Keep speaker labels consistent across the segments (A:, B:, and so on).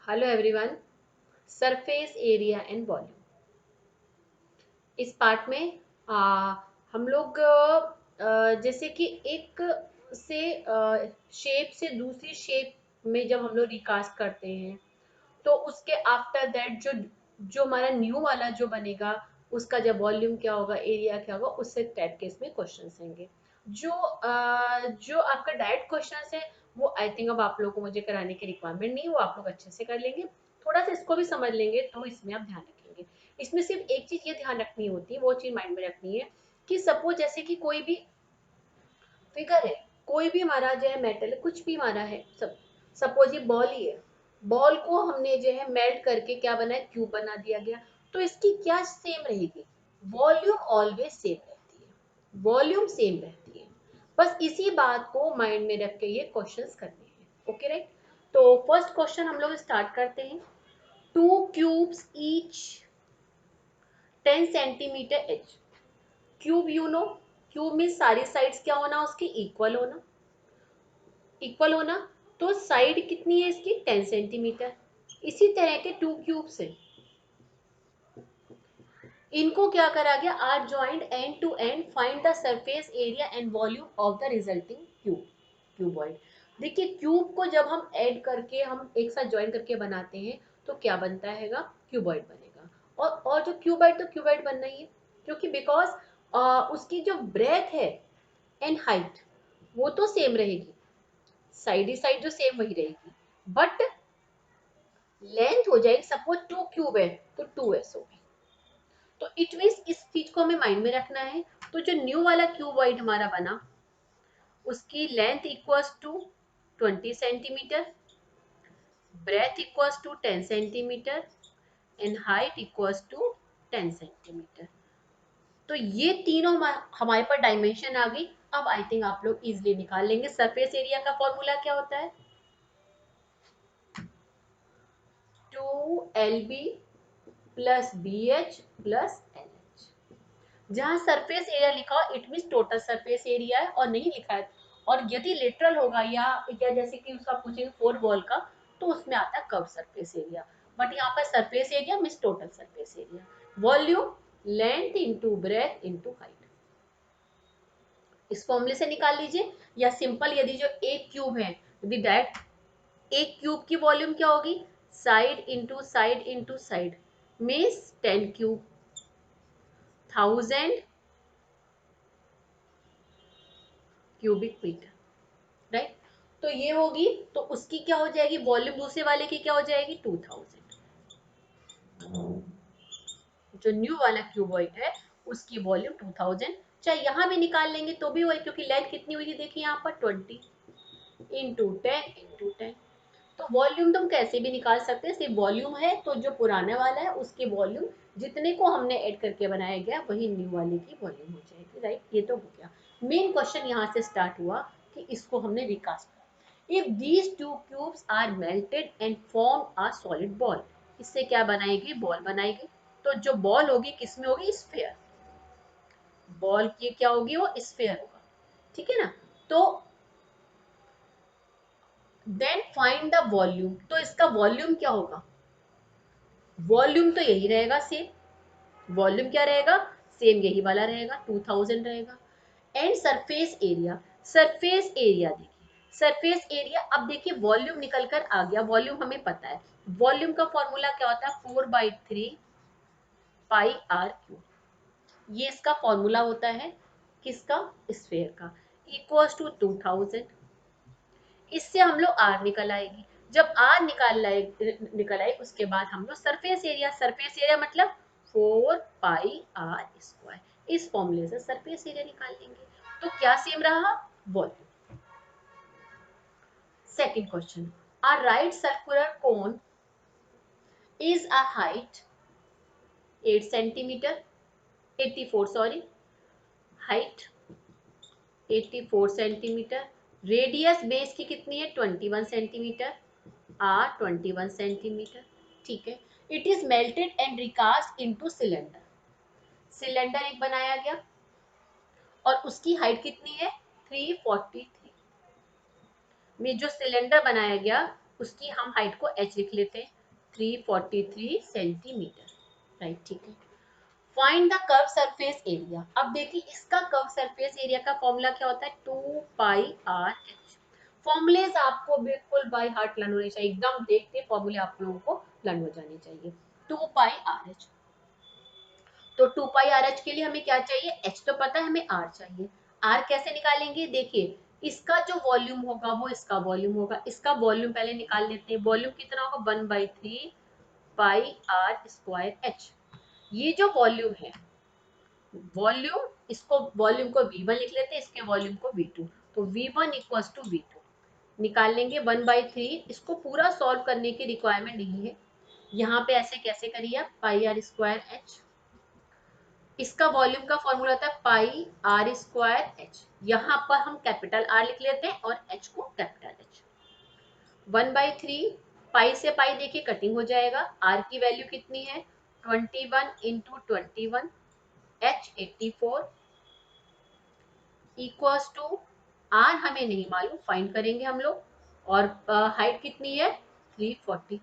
A: Hello everyone. Surface area and volume. इस part में हम लोग जैसे कि एक से शेप से दूसरी शेप में जब हम लोग रिकास्ट करते हैं तो उसके आफ्टर दैट जो जो हमारा न्यू वाला जो बनेगा उसका जब वॉल्यूम क्या होगा, एरिया क्या होगा, उससे टाइप के इसमें क्वेश्चंस होंगे। जो आपका डायरेक्ट क्वेश्चंस है वो आई थिंक अब आप लोगों को मुझे कराने की रिक्वायरमेंट नहीं, वो आप लोग अच्छे से कर लेंगे। थोड़ा सा इसको भी समझ लेंगे तो इसमें आप ध्यान रखेंगे। इसमें सिर्फ एक चीज ये ध्यान रखनी होती है, वो चीज माइंड में रखनी है कि सपोज जैसे कि कोई भी फिगर है, कोई भी हमारा जो है मेटल कुछ भी हमारा है, सपोज ये बॉल ही है। बॉल को हमने जो है मेल्ट करके क्या बनाया, क्यूब बना दिया गया। तो इसकी क्या सेम रहेगी, वॉल्यूम ऑलवेज सेम रहती है, वॉल्यूम सेम रहती है। बस इसी बात को माइंड में रख के ये क्वेश्चंस करने हैं। Okay right. तो फर्स्ट क्वेश्चन हम लोग स्टार्ट करते हैं। To cubes each 10 centimetre H. Cube you know, cube में सारी साइड्स क्या होना, उसकी इक्वल होना, इक्वल होना। तो साइड कितनी है इसकी, 10 सेंटीमीटर। इसी तरह के टू क्यूब्स है, इनको क्या करा गया, are joint end to end, find the surface area and volume of the resulting cube, cuboid. देखिए क्यूब को जब हम ऐड करके हम एक साथ ज्वाइन करके बनाते हैं तो क्या बनता हैगा, क्यूबॉइड बनेगा। और जो क्यूबॉइड, तो क्यूबॉइड बनना ही है क्योंकि बिकॉज उसकी जो ब्रेथ है एंड हाइट वो तो सेम रहेगी, साइड ही साइड जो सेम वही रहेगी, बट लेंथ हो जाएगी। सपोज टू क्यूब है तो 2s होगी। तो इट मीन्स इस चीज को हमें माइंड में रखना है। तो जो न्यू वाला क्यूबॉइड हमारा बना उसकी length equals to 20 centimetre, breadth equals to 10 centimetre and height equals to 10 centimetre. तो ये तीनों हमारे पास डायमेंशन आ गई। अब आई थिंक आप लोग इजिली निकाल लेंगे। सरफेस एरिया का फॉर्मूला क्या होता है, 2LB plus BH plus LH। जहां सरफेस एरिया लिखा हो it mean total surface area है, और नहीं लिखा है और यदि लेटरल होगा या जैसे कि उसका पूछेंगे फोर वॉल का तो उसमें आता है कर्व सरफेस एरिया। बट यहाँ पर surface area mean total surface area. Volume length into breadth into height, इस फॉर्मूले से निकाल लीजिए। या सिंपल यदि जो एक क्यूब है, यदि डायरेक्ट एक क्यूब की वॉल्यूम क्या होगी, side into side into side means 10 cube, 1000 cubic metre, right. तो ये होगी, तो उसकी क्या हो जाएगी, वॉल्यूम दूसरे वाले की क्या हो जाएगी, 2000। जो न्यू वाला क्यूबॉइड है उसकी वॉल्यूम 2000। चाहे यहाँ भी निकाल लेंगे तो भी वही, क्योंकि लेंथ कितनी हुई थी देखिए यहाँ पर 20 × 10 × 10। तो वॉल्यूम तुम कैसे भी निकाल सकते हैं, सिर्फ वॉल्यूम है तो जो पुराने वाला है उसकी वॉल्यूम जितने को हमने ऐड करके बनाया गया वही न्यू वाले की वॉल्यूम हो जाएगी, राइट। ये तो हो गया। मेन क्वेश्चन यहाँ से स्टार्ट हुआ कि इसको हमने रिकास्ट किया। If these two cubes are melted and form a solid ball, इससे क्या बनाएगी, बॉल बनाएगी। तो जो बॉल होगी किस में होगी, स्फीयर। बॉल की क्या होगी, वो स्फीयर होगा, ठीक है ना। तो देन फाइंड द वॉल्यूम, तो इसका वॉल्यूम क्या होगा, वॉल्यूम तो यही रहेगा सेम। वॉल्यूम क्या रहेगा, सेम यही वाला रहेगा, 2000 रहेगा। And surface area, surface area देखिए, सरफेस एरिया। अब देखिए वॉल्यूम निकल कर आ गया, वॉल्यूम हमें पता है। वॉल्यूम का फॉर्मूला क्या होता है, 4/3 πr क्यूब। ये इसका फॉर्मूला होता है किसका, स्फेयर का, इक्वल्स टू 2000। इससे हम लोग आर निकल आएगी। जब आर निकल आए उसके बाद हम लोग सरफेस एरिया, सरफेस एरिया मतलब 4πr²। इस फॉर्मूले से सरफेस एरिया निकाल लेंगे। तो क्या सेम रहा, volume. Second question, a right circular cone is a height 8 centimeter, 84 sorry, height 84 centimetre, radius base की कितनी है 21 सेंटीमीटर, आर 21 सेंटीमीटर, ठीक है। It is melted and recast into cylinder, cylinder एक बनाया गया और उसकी हाइट कितनी है 343। में जो सिलेंडर बनाया गया उसकी हम हाइट को h लिख लेते हैं। 343 सेंटीमीटर, राइट, ठीक है। Find the curve surface area. अब देखिए इसका कर्व सरफेस एरिया का फॉर्मूला क्या होता है, 2πr/h। फॉर्मूलेज आपको बिल्कुल बाय हार्ट लर्न होने चाहिए, एकदम देखते फॉर्मूले आप लोगों को लर्न हो जाने चाहिए। 2πr/h, तो 2πr/h के लिए हमें क्या चाहिए, h तो पता है, हमें r चाहिए। r कैसे निकालेंगे, देखिए इसका जो वॉल्यूम होगा वो इसका वॉल्यूम होगा, इसका वॉल्यूम पहले निकाल लेते हैं। वॉल्यूम कितना होगा, 1/3πr²h। ये जो वॉल्यूम है, वॉल्यूम, इसको वॉल्यूम को v1 लिख लेते हैं, इसके वॉल्यूम को v2, तो v1 इक्वल्स टू v2 निकाल लेंगे 1/3। इसको पूरा सॉल्व करने की रिक्वायरमेंट नहीं है, यहाँ पे ऐसे कैसे करिए आप, πr²h, इसका वॉल्यूम का फॉर्मूला होता है πr²h। यहाँ पर हम कैपिटल R लिख लेते हैं और h को कैपिटल H। 1/3, पाई से पाई देखिए कटिंग हो जाएगा, r की वैल्यू कितनी है, 21 into 21, h 84 equals to, r हमें नहीं मालूम, फाइंड करेंगे हम लोग, और हाइट कितनी है 343।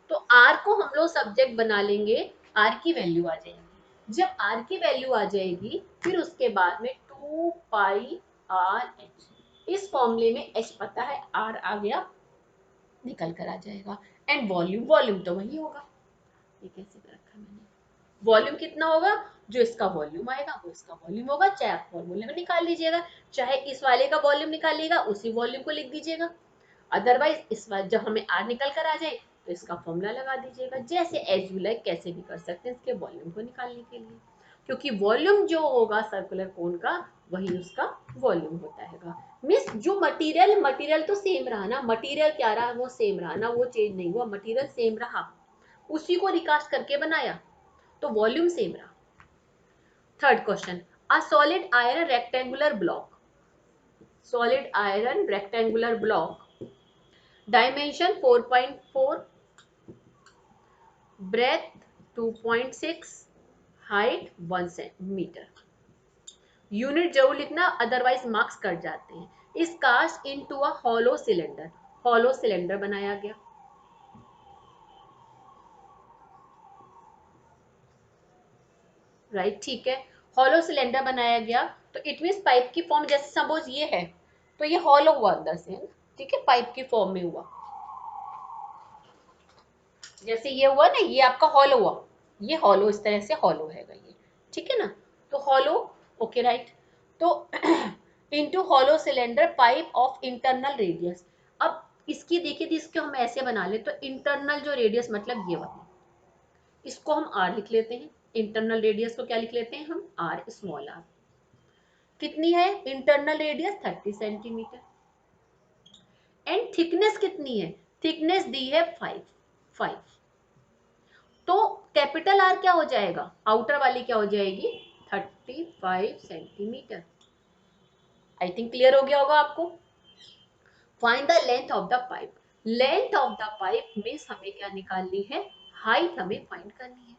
A: तो r को हम लोग सब्जेक्ट बना लेंगे, r की वैल्यू आ जाएगी। जब r की वैल्यू आ जाएगी फिर उसके बाद में 2πr/h, इस फॉर्मूले में h पता है, r आ गया, निकल कर आ जाएगा। एंड वॉल्यूम, वॉल्यूम तो वही होगा, ये कैसे कर रखा है मैंने, वॉल्यूम कितना होगा, जो इसका वॉल्यूम आएगा वो इसका वॉल्यूम होगा, चाहे आप फॉर्मूले में निकाल लीजिएगा, चाहे इस वाले का वॉल्यूम निकालिएगा उसी वॉल्यूम को लिख दीजिएगा। अदरवाइज इस बार जब हमें आर निकल कर आ जाए तो इसका फॉर्मूला लगा दीजिएगा, जैसे एज यू लाइक, कैसे भी कर सकते हैं इसके वॉल्यूम को निकालने के लिए, क्योंकि वॉल्यूम जो होगा सर्कुलर कोन का वही उसका वॉल्यूम होता है। मिस जो मटेरियल, मटेरियल तो सेम रहा ना, मटेरियल क्या रहा, वो सेम रहा ना, वो चेंज नहीं हुआ, मटेरियल सेम रहा, उसी को रिकास्ट करके बनाया, तो वॉल्यूम सेम रहा। Third question, a solid iron rectangular block, solid iron rectangular block, dimension 4.4, breadth 2.6, height 1 metre. Unit जरूर लिखना, अदरवाइज मार्क्स कट जाते हैं। इस cast into a hollow cylinder, hollow cylinder बनाया गया, राइट, ठीक है, हॉलो सिलेंडर बनाया गया, तो इट मीन्स पाइप की फॉर्म, जैसे सपोज ये है तो ये हॉलो हुआ अंदर से, है ना, ठीक है, पाइप की फॉर्म में हुआ, जैसे ये हुआ ना, ये आपका हॉलो हुआ, ये हॉलो इस तरह से हॉलो है ये, ठीक है ना, तो हॉलो, ओके राइट। तो into hollow cylinder pipe of internal radius. अब इसकी देखिए थी, इसको हम ऐसे बना ले, तो इंटरनल जो रेडियस मतलब ये वाली, इसको हम आर लिख लेते हैं, इंटरनल रेडियस को क्या लिख लेते हैं हम, आर स्मॉल आर। कितनी है internal radius, 30 centimetre. And thickness कितनी है, थिकनेस दी है 5। तो कैपिटल आर क्या हो जाएगा, आउटर वाली क्या हो जाएगी, 35 सेंटीमीटर। आई थिंक क्लियर हो गया होगा आपको। Find the length of the pipe, length of the pipe means हमें क्या निकालनी है, हाइट हमें फाइंड करनी है।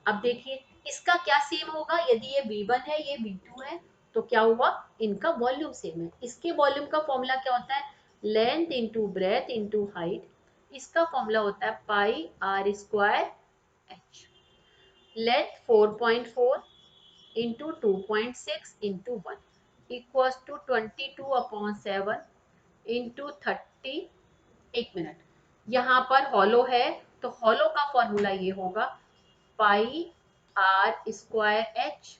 A: अब देखिए इसका क्या सेम होगा, यदि ये V1 है ये V2 है, तो क्या हुआ, इनका वॉल्यूम सेम है। इसके वॉल्यूम का फॉर्मूला क्या होता है, length into breadth into height, इसका फॉर्मूला होता है πr²h। Length 4.4 into 2.6 into 1 equals to 22/7 into 30। एक मिनट, यहाँ पर हॉलो है तो हॉलो का फॉर्मूला ये होगा πr²h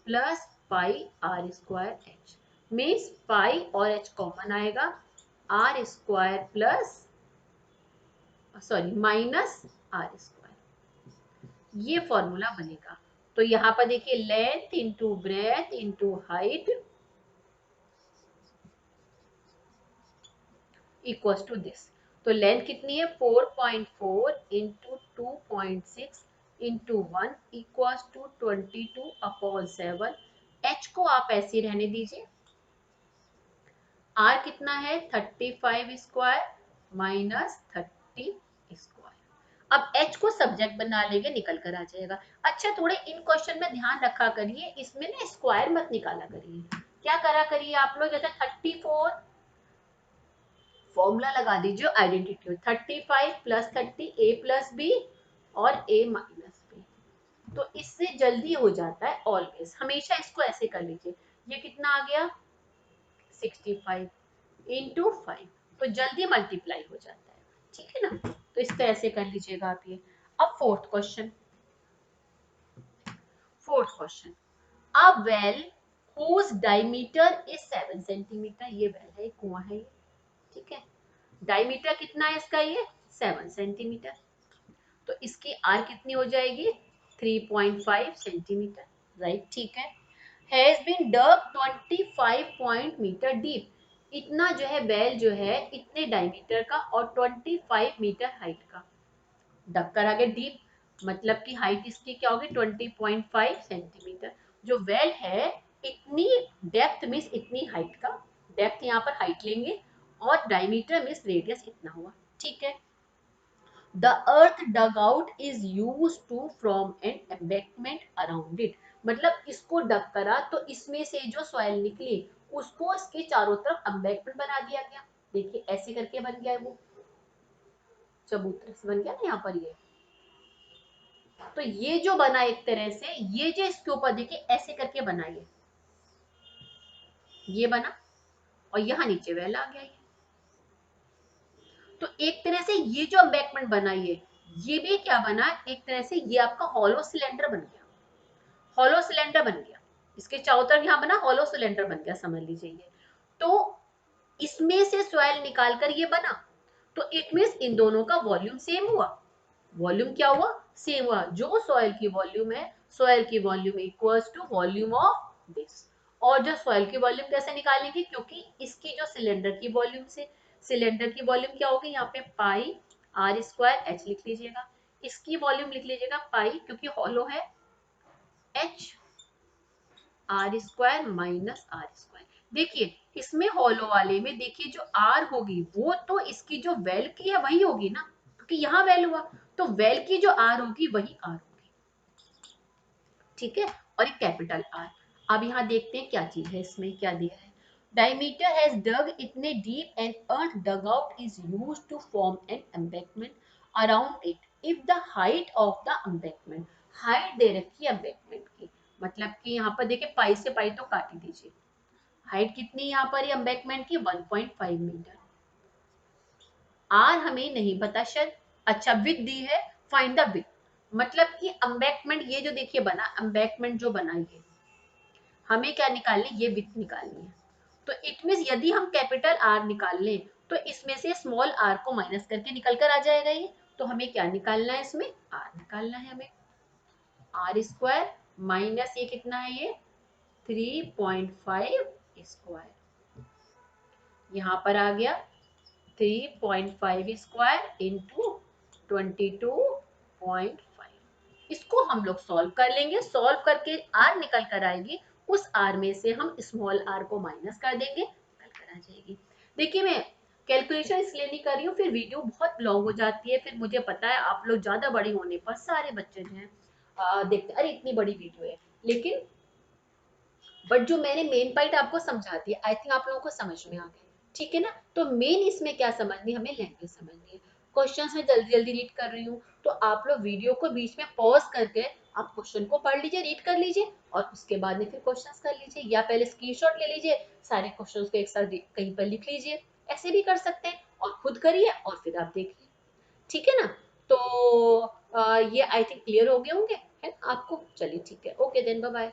A: plus πr²h, means pi और h कॉमन आएगा, r square plus, sorry, minus r², ये फॉर्मूला बनेगा। तो यहाँ पर देखिए length into breadth into height equals to this. तो लेंथ कितनी है 4.4 into 2.6 into 1 equals to 22/7। h को आप ऐसे रहने दीजिए, r कितना है 35 स्क्वायर माइनस 30 स्क्वायर। अब h को सब्जेक्ट बना लेंगे, निकल कर आ जाएगा। अच्छा थोड़े इन क्वेश्चन में ध्यान रखा करिए, इसमें ना स्क्वायर मत निकाला करिए, क्या करा करिए आप लोग, जैसे 34 फॉर्मूला लगा दीजिए आइडेंटिटी 35 प्लस 30 ए प्लस बी और ए माइनस बी। तो इससे जल्दी हो जाता है ऑलवेज, हमेशा इसको ऐसे कर लीजिए। ये कितना आ गया 65 इंटू 5, तो जल्दी मल्टीप्लाई हो जाता है, ठीक है ना। तो इस तरह से कर लीजिएगा आप ये। अब fourth question, a well whose diameter is 7 centimetre, ये वेल है, कुआं है ये, ठीक है। डायमीटर कितना है इसका, ये 7 सेंटीमीटर। तो इसकी आर कितनी हो जाएगी 3.5 सेंटीमीटर, राइट, ठीक है। Has been dug 25 metre deep, इतना जो है बेल जो है इतने डायमीटर का और 25 मीटर हाइट का। डक्कर आगे डीप, मतलब कि हाइट इसकी क्या होगी 20.5 सेंटीमीटर। जो वेल है इतनी डेप्थ मीन्स इतनी हाइट का, डेप्थ यहाँ पर हाइट लेंगे और डायमीटर मीन्स रेडियस इतना हुआ, ठीक है। The earth dug out is used to form an embankment around it, मतलब इसको डग करा तो इसमें से जो सॉइल निकली उसको इसके चारों तरफ एम्बैंकमेंट बना दिया गया। देखिए ऐसे करके बन गया है, वो चबूतरे से बन गया ना यहाँ पर ये। तो ये जो बना एक तरह से, ये जो इसके ऊपर देखिए ऐसे करके बनाइए, ये बना और यहाँ नीचे वेल आ गया ये। तो एक तरह से ये जो एम्बैंकमेंट बनाइए, ये भी क्या बना एक तरह से, ये आपका हॉलो सिलेंडर बन गया, हॉलो सिलेंडर बन गया। इसके चारों तरफ यहाँ बना हॉलो सिलेंडर बन गया, समझ लीजिए ये। तो इसमें से सॉइल निकाल कर ये बना, तो इट मीन्स इन दोनों का वॉल्यूम सेम हुआ। वॉल्यूम क्या हुआ सेम हुआ, जो सॉइल की वॉल्यूम है, सॉइल की volume equals to volume of this. और जो सॉइल की वॉल्यूम कैसे निकालेंगे, क्योंकि इसकी जो सिलेंडर की वॉल्यूम से, सिलेंडर की वॉल्यूम क्या होगी यहाँ पे पाई आर स्क्वायर एच लिख लीजिएगा, इसकी वॉल्यूम लिख लीजिएगा पाई क्योंकि हॉलो है H R square minus R square. देखिए इसमें हॉलो वाले में देखिए जो आर होगी वो तो इसकी जो वेल की है वही होगी ना, क्योंकि यहाँ वेल हुआ, तो वेल की जो आर होगी वही आर होगी, ठीक है। और एक कैपिटल आर। अब यहाँ देखते हैं क्या चीज है, इसमें क्या दिया है। डायमीटर हैज डग इतने deep and earth dug out is used to form an embankment around it if the height of the embankment, height दे रखी है एम्बैंकमेंट की, मतलब कि यहाँ पर देखिए पाई से पाई तो काट ही दीजिए, हाइट कितनी यहाँ पर एम्बैंकमेंट की 1.5 मीटर। आर हमें नहीं पता शायद, अच्छा विथ दी है, फाइंड द विथ, मतलब कि एम्बैंकमेंट ये जो देखिए बना, एम्बैंकमेंट जो बना ये हमें क्या निकालनी, ये विथ निकालनी है। तो इट मीन्स यदि हम कैपिटल आर निकाल लें तो इसमें से स्मॉल आर को माइनस करके निकल कर आ जाएगा ये। तो हमें क्या निकालना है, इसमें आर निकालना है हमें, आर स्क्वायर माइनस ये कितना है ये 3.5 स्क्वायर, यहाँ पर आ गया 3.5 स्क्वायर इंटू 22.5। इसको हम लोग सॉल्व कर लेंगे, सॉल्व करके आर निकल कर आएगी, उस आर में से हम स्मॉल आर को माइनस कर देंगे, निकल कर आ जाएगी। देखिए मैं कैलकुलेशन इसलिए नहीं कर रही हूँ, फिर वीडियो बहुत लॉन्ग हो जाती है, फिर मुझे पता है आप लोग ज्यादा बड़ी होने पर सारे बच्चे जो हैं देखते अरे इतनी बड़ी वीडियो है, लेकिन बट जो मैंने मेन पॉइंट आपको समझा दिया आई थिंक आप लोगों को समझ में आ गया, ठीक है ना। तो मेन इसमें क्या समझनी, हमें लैंग्वेज समझनी है। क्वेश्चंस में जल्दी जल्दी रीड कर रही हूँ, तो आप लोग वीडियो को बीच में पॉज करके आप क्वेश्चन को पढ़ लीजिए, रीड कर लीजिए और उसके बाद में फिर क्वेश्चंस कर लीजिए, या पहले स्क्रीनशॉट ले लीजिए, सारे क्वेश्चंस को एक साथ कहीं पर लिख लीजिए, ऐसे भी कर सकते हैं और खुद करिए और फिर आप देखिए, ठीक है ना। तो ये आई थिंक क्लियर हो गए होंगे है आपको, चलिए ठीक है, ओके देन बाय बाय।